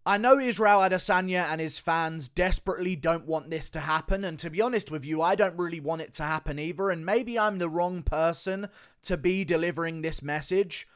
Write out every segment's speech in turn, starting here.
I know Israel Adesanya and his fans desperately don't want this to happen, and to be honest with you, I don't really want it to happen either, and maybe I'm the wrong person to be delivering this message,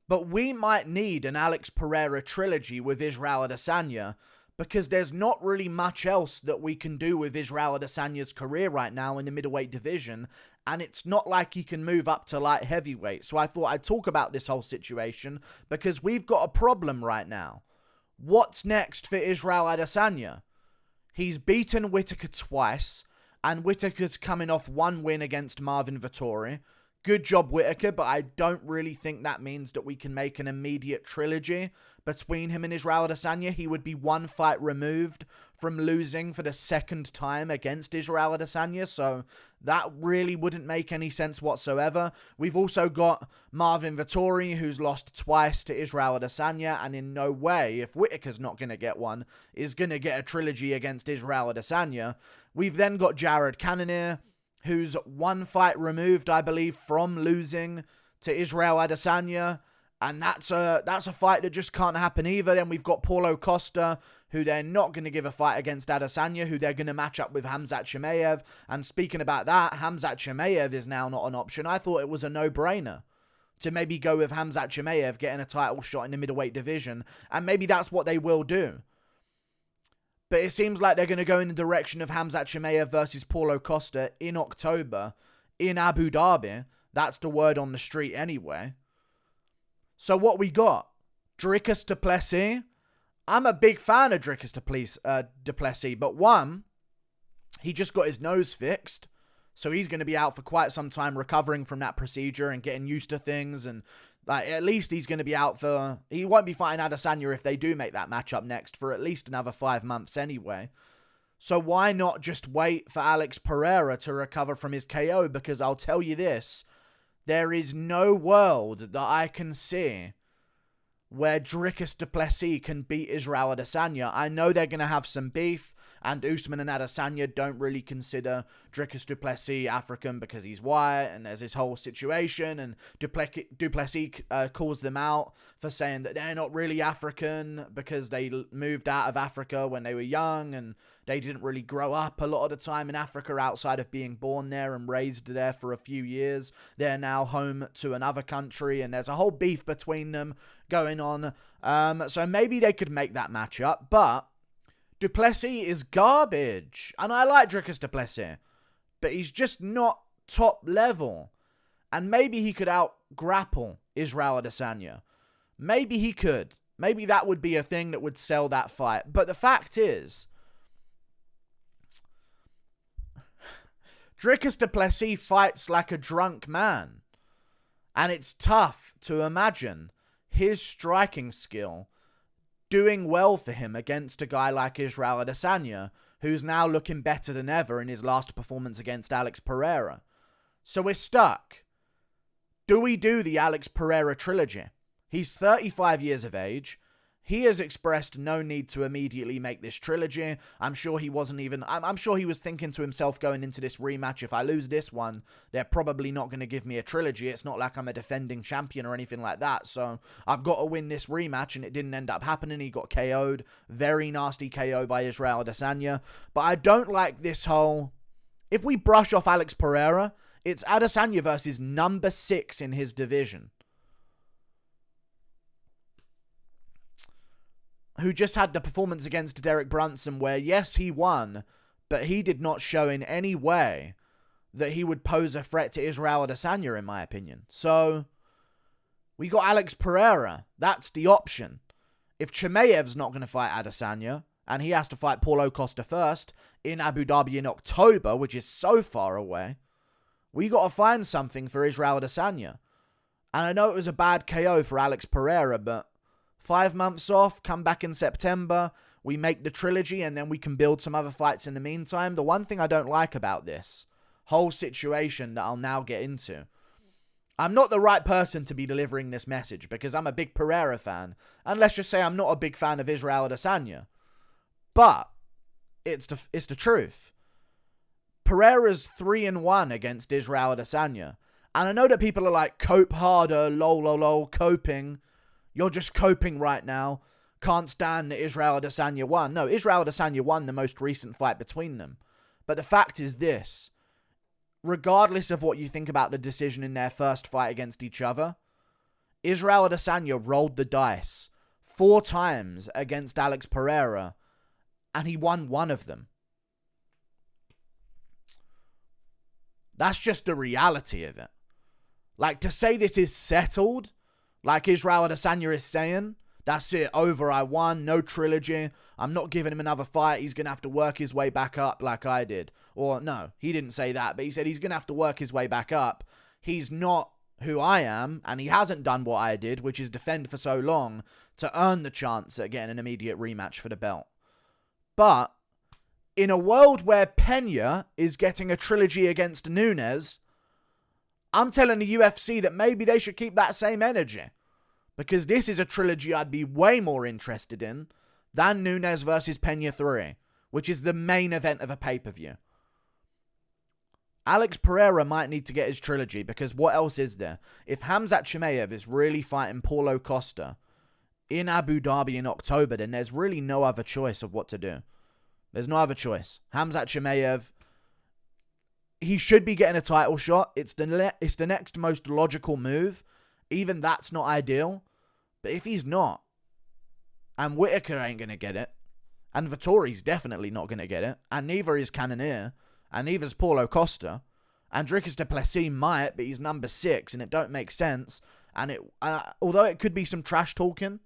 but we might need an Alex Pereira trilogy with Israel Adesanya, because there's not really much else that we can do with Israel Adesanya's career right now in the middleweight division, and it's not like he can move up to light heavyweight, so I thought I'd talk about this whole situation, because we've got a problem right now. What's next for Israel Adesanya? He's beaten Whittaker twice, and Whittaker's coming off one win against Marvin Vettori. Good job, Whittaker, but I don't really think that means that we can make an immediate trilogy between him and Israel Adesanya. He would be one fight removed from losing for the second time against Israel Adesanya, so that really wouldn't make any sense whatsoever. We've also got Marvin Vettori, who's lost twice to Israel Adesanya, and in no way, if Whittaker's not going to get one, is going to get a trilogy against Israel Adesanya. We've then got Jared Cannonier, who's one fight removed, I believe, from losing to Israel Adesanya, and that's a fight that just can't happen either. Then we've got Paulo Costa, who they're not going to give a fight against Adesanya, who they're going to match up with Khamzat Chimaev. And speaking about that, Khamzat Chimaev is now not an option. I thought it was a no-brainer to maybe go with Khamzat Chimaev getting a title shot in the middleweight division, and maybe that's what they will do. But it seems like they're going to go in the direction of Khamzat Chimaev versus Paulo Costa in October in Abu Dhabi. That's the word on the street anyway. So what we got? Dricus du Plessis. I'm a big fan of Dricus du Plessis, but one, he just got his nose fixed. So he's going to be out for quite some time recovering from that procedure and getting used to things. And like at least he's going to be out for... He won't be fighting Adesanya if they do make that matchup next for at least another 5 months anyway. So why not just wait for Alex Pereira to recover from his KO? Because I'll tell you this, there is no world that I can see where Dricus du Plessis can beat Israel Adesanya. I know they're going to have some beef, and Usman and Adesanya don't really consider Dricus du Plessis African because he's white, and there's this whole situation, and du Plessis calls them out for saying that they're not really African because they moved out of Africa when they were young, and they didn't really grow up a lot of the time in Africa outside of being born there and raised there for a few years. They're now home to another country, and there's a whole beef between them going on. So maybe they could make that matchup, but du Plessis is garbage. And I like Dricus du Plessis, but he's just not top level. And maybe he could out-grapple Israel Adesanya. Maybe he could. Maybe that would be a thing that would sell that fight. But the fact is, Dricus du Plessis fights like a drunk man. And it's tough to imagine his striking skill doing well for him against a guy like Israel Adesanya, who's now looking better than ever in his last performance against Alex Pereira. So we're stuck. Do we do the Alex Pereira trilogy? He's 35 years of age. He has expressed no need to immediately make this trilogy. I'm sure he wasn't even... I'm sure he was thinking to himself going into this rematch, if I lose this one, they're probably not going to give me a trilogy. It's not like I'm a defending champion or anything like that. So I've got to win this rematch, and it didn't end up happening. He got KO'd. Very nasty KO by Israel Adesanya. But I don't like this whole... If we brush off Alex Pereira, it's Adesanya versus number 6 in his division, who just had the performance against Derek Brunson where, yes, he won, but he did not show in any way that he would pose a threat to Israel Adesanya, in my opinion. So, we got Alex Pereira. That's the option. If Chimaev's not going to fight Adesanya, and he has to fight Paulo Costa first in Abu Dhabi in October, which is so far away, we got to find something for Israel Adesanya. And I know it was a bad KO for Alex Pereira, but 5 months off, come back in September, we make the trilogy, and then we can build some other fights in the meantime. The one thing I don't like about this whole situation that I'll now get into, I'm not the right person to be delivering this message because I'm a big Pereira fan, and let's just say I'm not a big fan of Israel Adesanya. But it's the truth. Pereira's 3-1 against Israel Adesanya. And I know that people are like, cope harder, lol, coping. You're just coping right now. can't stand that Israel Adesanya won. No, Israel Adesanya won the most recent fight between them. But the fact is this. Regardless of what you think about the decision in their first fight against each other, Israel Adesanya rolled the dice 4 times against Alex Pereira, and he won 1 of them. That's just the reality of it. Like, to say this is settled, like Israel Adesanya is saying, that's it, over, I won, no trilogy, I'm not giving him another fight, he's going to have to work his way back up like I did. Or, no, he didn't say that, but he said he's going to have to work his way back up. He's not who I am, and he hasn't done what I did, which is defend for so long to earn the chance at getting an immediate rematch for the belt. But in a world where Pena is getting a trilogy against Nunes, I'm telling the UFC that maybe they should keep that same energy. Because this is a trilogy I'd be way more interested in than Nunes versus Pena 3, which is the main event of a pay-per-view. Alex Pereira might need to get his trilogy, because what else is there? If Khamzat Chimaev is really fighting Paulo Costa in Abu Dhabi in October, then there's really no other choice of what to do. There's no other choice. Khamzat Chimaev, he should be getting a title shot. It's the next most logical move. Even that's not ideal. But if he's not, and Whittaker ain't going to get it, and Vettori's definitely not going to get it, and neither is Cannonier, and neither's Paulo Costa, and Dricus du Plessis might, but he's number 6, and it don't make sense. And although it could be some trash talking,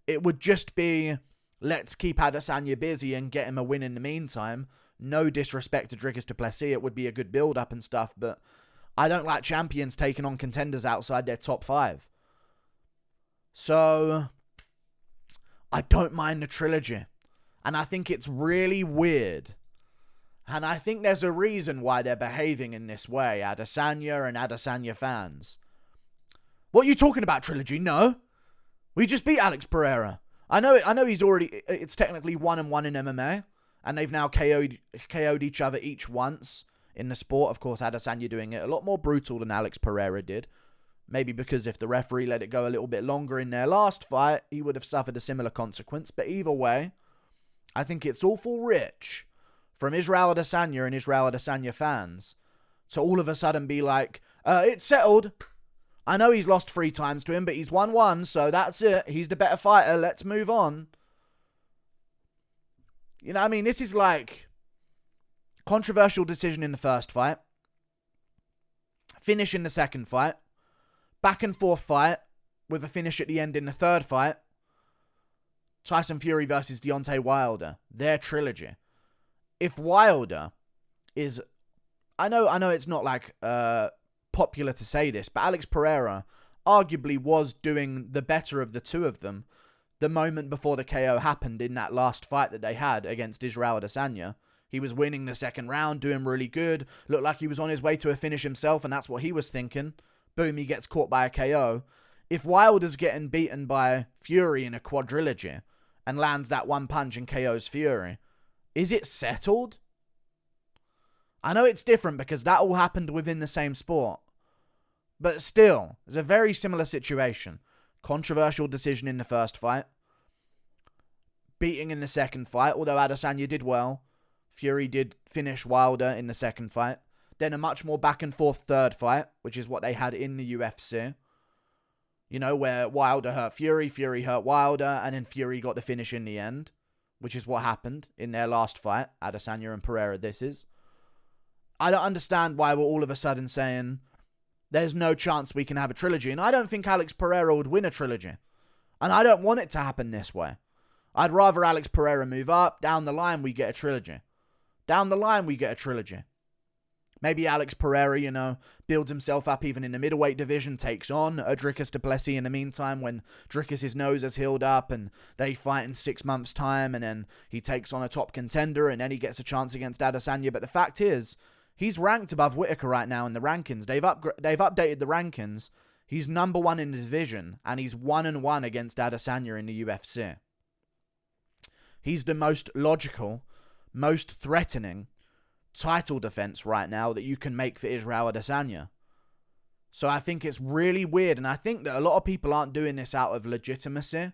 it would just be, let's keep Adesanya busy and get him a win in the meantime. No disrespect to Dricus du Plessis, it would be a good build-up and stuff, but I don't like champions taking on contenders outside their top 5. So, I don't mind the trilogy. And I think it's really weird. And I think there's a reason why they're behaving in this way, Adesanya and Adesanya fans. What are you talking about, trilogy? No. We just beat Alex Pereira. I know he's already, it's technically 1-1 in MMA. And they've now KO'd each other each once in the sport. Of course, Adesanya doing it a lot more brutal than Alex Pereira did. Maybe because if the referee let it go a little bit longer in their last fight, he would have suffered a similar consequence. But either way, I think it's awful rich from Israel Adesanya and Israel Adesanya fans to all of a sudden be like, it's settled. I know he's lost 3 times to him, but he's 1-1, so that's it. He's the better fighter. Let's move on. You know what I mean? This is like controversial decision in the first fight, finish in the second fight, back and forth fight with a finish at the end in the third fight. Tyson Fury versus Deontay Wilder, their trilogy. If Wilder is, I know it's not like popular to say this, but Alex Pereira arguably was doing the better of the two of them the moment before the KO happened in that last fight that they had against Israel Adesanya. He was winning the second round, doing really good, looked like he was on his way to a finish himself, and that's what he was thinking. Boom, he gets caught by a KO. If Wilder's getting beaten by Fury in a quadrilogy and lands that one punch and KOs Fury, is it settled? I know it's different because that all happened within the same sport. But still, it's a very similar situation. Controversial decision in the first fight. Beating in the second fight, although Adesanya did well. Fury did finish Wilder in the second fight. Then a much more back and forth third fight, which is what they had in the UFC. You know, where Wilder hurt Fury, Fury hurt Wilder, and then Fury got the finish in the end, which is what happened in their last fight, Adesanya and Pereira this is. I don't understand why we're all of a sudden saying there's no chance we can have a trilogy, and I don't think Alex Pereira would win a trilogy. And I don't want it to happen this way. I'd rather Alex Pereira move up, down the line we get a trilogy. Down the line we get a trilogy. Maybe Alex Pereira, builds himself up even in the middleweight division, takes on a Dricus du Plessis in the meantime when Dricus' nose has healed up and they fight in 6 months' time, and then he takes on a top contender and then he gets a chance against Adesanya. But the fact is, he's ranked above Whittaker right now in the rankings. They've updated the rankings. He's number 1 in the division, and he's 1-1 against Adesanya in the UFC. He's the most logical, most threatening title defense right now that you can make for Israel Adesanya. So I think it's really weird, and I think that a lot of people aren't doing this out of legitimacy.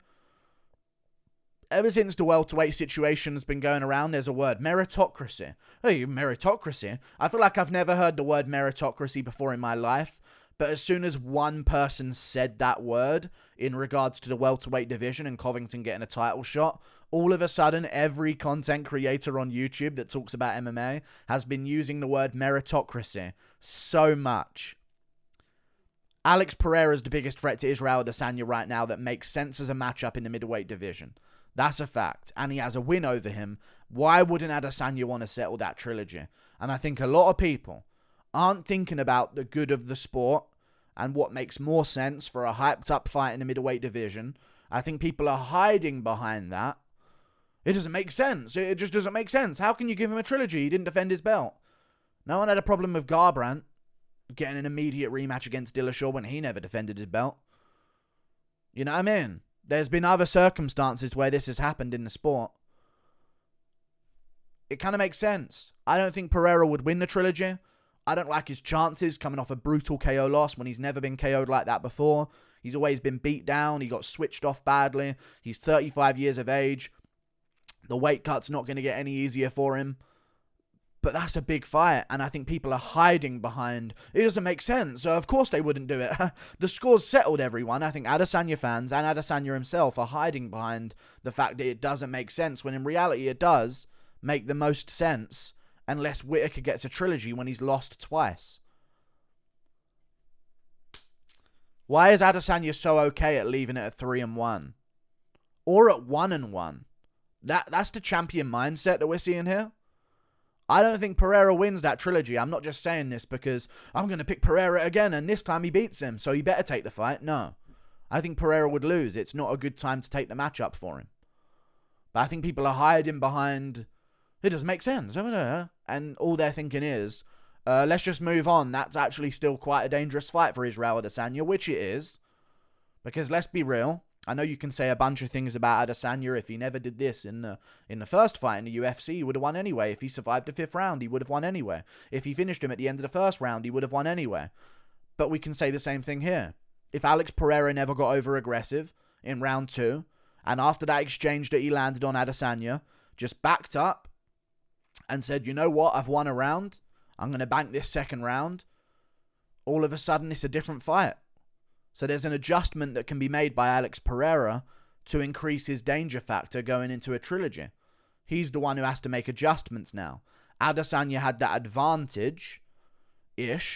Ever since the welterweight situation has been going around, there's a word, meritocracy. Hey, meritocracy? I feel like I've never heard the word meritocracy before in my life, but as soon as one person said that word in regards to the welterweight division and Covington getting a title shot, all of a sudden every content creator on YouTube that talks about MMA has been using the word meritocracy so much. Alex Pereira is the biggest threat to Israel Adesanya right now that makes sense as a matchup in the middleweight division. That's a fact. And he has a win over him. Why wouldn't Adesanya want to settle that trilogy? And I think a lot of people aren't thinking about the good of the sport and what makes more sense for a hyped up fight in the middleweight division. I think people are hiding behind that. It doesn't make sense. It just doesn't make sense. How can you give him a trilogy? He didn't defend his belt. No one had a problem with Garbrandt getting an immediate rematch against Dillashaw when he never defended his belt. You know what I mean? There's been other circumstances where this has happened in the sport. It kind of makes sense. I don't think Pereira would win the trilogy. I don't like his chances coming off a brutal KO loss when he's never been KO'd like that before. He's always been beat down. He got switched off badly. He's 35 years of age. The weight cut's not going to get any easier for him. But that's a big fight, and I think people are hiding behind, it doesn't make sense. Of course they wouldn't do it. The score's settled, everyone. I think Adesanya fans and Adesanya himself are hiding behind the fact that it doesn't make sense, when in reality it does make the most sense, unless Whittaker gets a trilogy when he's lost twice. Why is Adesanya so okay at leaving it at 3-1? Or at 1-1? That's the champion mindset that we're seeing here. I don't think Pereira wins that trilogy. I'm not just saying this because I'm going to pick Pereira again and this time he beats him, so he better take the fight. No. I think Pereira would lose. It's not a good time to take the matchup for him. But I think people are hiding behind, it doesn't make sense. And all they're thinking is, let's just move on. That's actually still quite a dangerous fight for Israel Adesanya, which it is. Because let's be real. I know you can say a bunch of things about Adesanya. If he never did this in the first fight in the UFC, he would have won anyway. If he survived the 5th round, he would have won anyway. If he finished him at the end of the 1st round, he would have won anyway. But we can say the same thing here. If Alex Pereira never got over-aggressive in round 2, and after that exchange that he landed on Adesanya, just backed up and said, you know what, I've won a round, I'm going to bank this 2nd round, all of a sudden it's a different fight. So there's an adjustment that can be made by Alex Pereira to increase his danger factor going into a trilogy. He's the one who has to make adjustments now. Adesanya had that advantage-ish,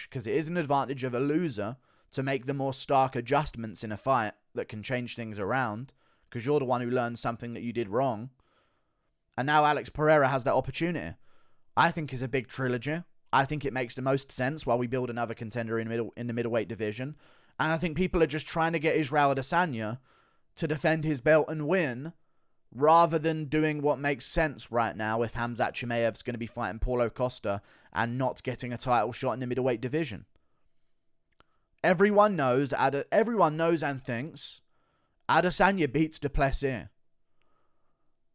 because it is an advantage of a loser, to make the more stark adjustments in a fight that can change things around, because you're the one who learned something that you did wrong. And now Alex Pereira has that opportunity. I think it's a big trilogy. I think it makes the most sense while we build another contender in the middleweight division. And I think people are just trying to get Israel Adesanya to defend his belt and win, rather than doing what makes sense right now if Khamzat Chimaev's going to be fighting Paulo Costa and not getting a title shot in the middleweight division. Everyone knows and thinks Adesanya beats Duplessis.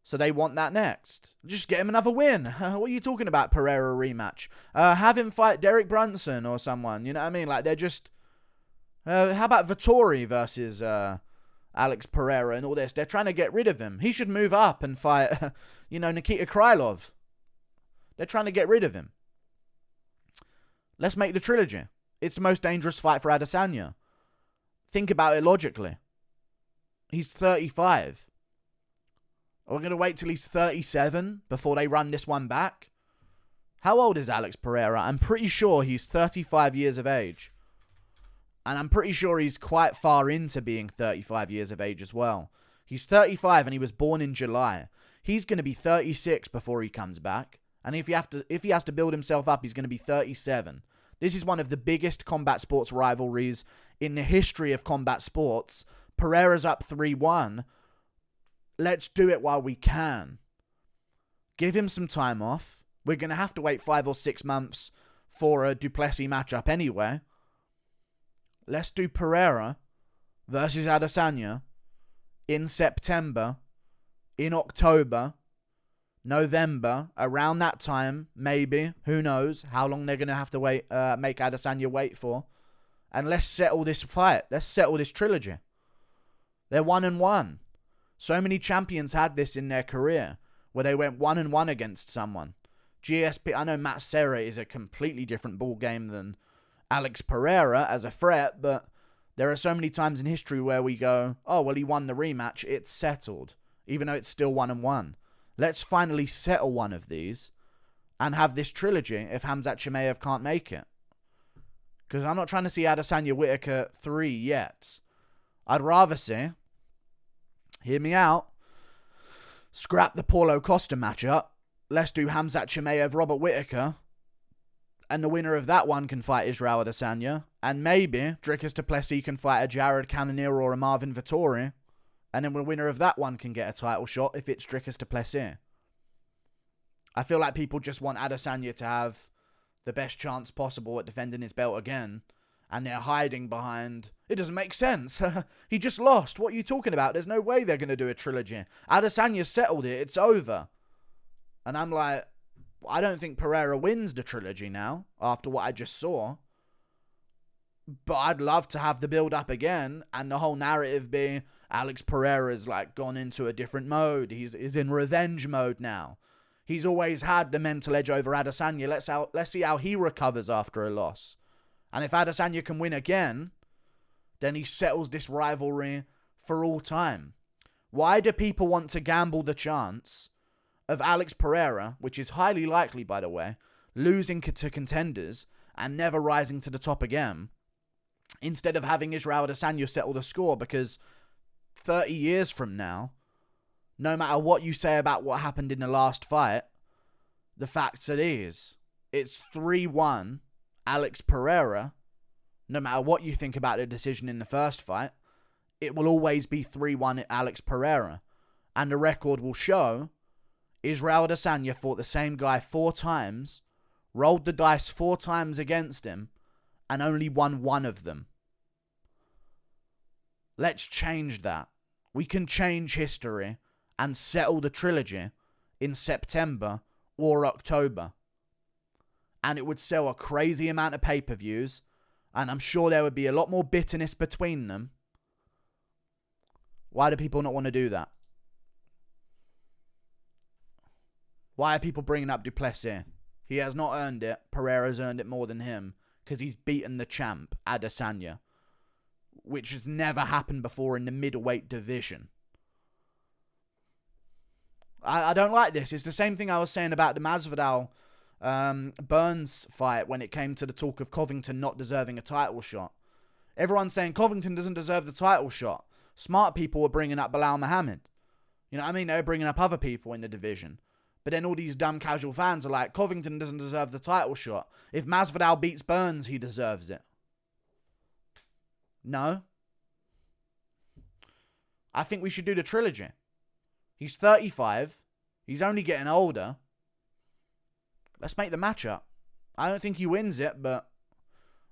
So they want that next. Just get him another win. What are you talking about, Pereira rematch? Have him fight Derek Brunson or someone. You know what I mean? Like, they're just... how about Vettori versus Alex Pereira and all this? They're trying to get rid of him. He should move up and fight, Nikita Krylov. They're trying to get rid of him. Let's make the trilogy. It's the most dangerous fight for Adesanya. Think about it logically. He's 35. Are we going to wait till he's 37 before they run this one back? How old is Alex Pereira? I'm pretty sure he's 35 years of age. And I'm pretty sure he's quite far into being 35 years of age as well. He's 35 and he was born in July. He's going to be 36 before he comes back. And if he has to build himself up, he's going to be 37. This is one of the biggest combat sports rivalries in the history of combat sports. Pereira's up 3-1. Let's do it while we can. Give him some time off. We're going to have to wait 5 or 6 months for a Duplessis matchup anyway. Let's do Pereira versus Adesanya in September, in October, November, around that time, maybe. Who knows how long they're going to have to wait, make Adesanya wait for. And let's settle this fight. Let's settle this trilogy. They're 1-1. So many champions had this in their career, where they went 1-1 against someone. GSP, I know Matt Serra is a completely different ball game than Alex Pereira as a threat, but there are so many times in history where we go, oh, well, he won the rematch, it's settled, even though it's still 1-1. Let's finally settle one of these and have this trilogy if Khamzat Chimaev can't make it. Because I'm not trying to see Adesanya Whittaker 3 yet. I'd rather see, hear me out, scrap the Paulo Costa matchup. Let's do Khamzat Chimaev, Robert Whittaker. And the winner of that one can fight Israel Adesanya. And maybe Dricus du Plessis can fight a Jared Cannonier or a Marvin Vettori. And then the winner of that one can get a title shot if it's Dricus du Plessis. I feel like people just want Adesanya to have the best chance possible at defending his belt again. And they're hiding behind, it doesn't make sense. He just lost. What are you talking about? There's no way they're going to do a trilogy. Adesanya settled it. It's over. And I'm like, I don't think Pereira wins the trilogy now after what I just saw. But I'd love to have the build up again and the whole narrative be Alex Pereira's like gone into a different mode. He's in revenge mode now. He's always had the mental edge over Adesanya. Let's see how he recovers after a loss. And if Adesanya can win again, then he settles this rivalry for all time. Why do people want to gamble the chance of Alex Pereira, which is highly likely, by the way, losing to contenders and never rising to the top again, instead of having Israel Adesanya settle the score? Because 30 years from now, no matter what you say about what happened in the last fight, the fact is, it's 3-1 Alex Pereira. No matter what you think about the decision in the first fight, it will always be 3-1 Alex Pereira. And the record will show Israel Adesanya fought the same guy 4 times, rolled the dice 4 times against him, and only won 1 of them. Let's change that. We can change history and settle the trilogy in September or October. And it would sell a crazy amount of pay-per-views, and I'm sure there would be a lot more bitterness between them. Why do people not want to do that? Why are people bringing up du Plessis? He has not earned it. Pereira's earned it more than him because he's beaten the champ, Adesanya, which has never happened before in the middleweight division. I don't like this. It's the same thing I was saying about the Masvidal Burns fight when it came to the talk of Covington not deserving a title shot. Everyone's saying Covington doesn't deserve the title shot. Smart people were bringing up Bilal Muhammad. You know what I mean? They were bringing up other people in the division. But then all these dumb casual fans are like, Covington doesn't deserve the title shot. If Masvidal beats Burns, he deserves it. No. I think we should do the trilogy. He's 35. He's only getting older. Let's make the matchup. I don't think he wins it, but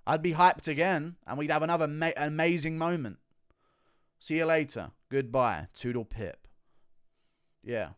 I'd be hyped again, and we'd have another amazing moment. See you later. Goodbye. Toodle pip. Yeah.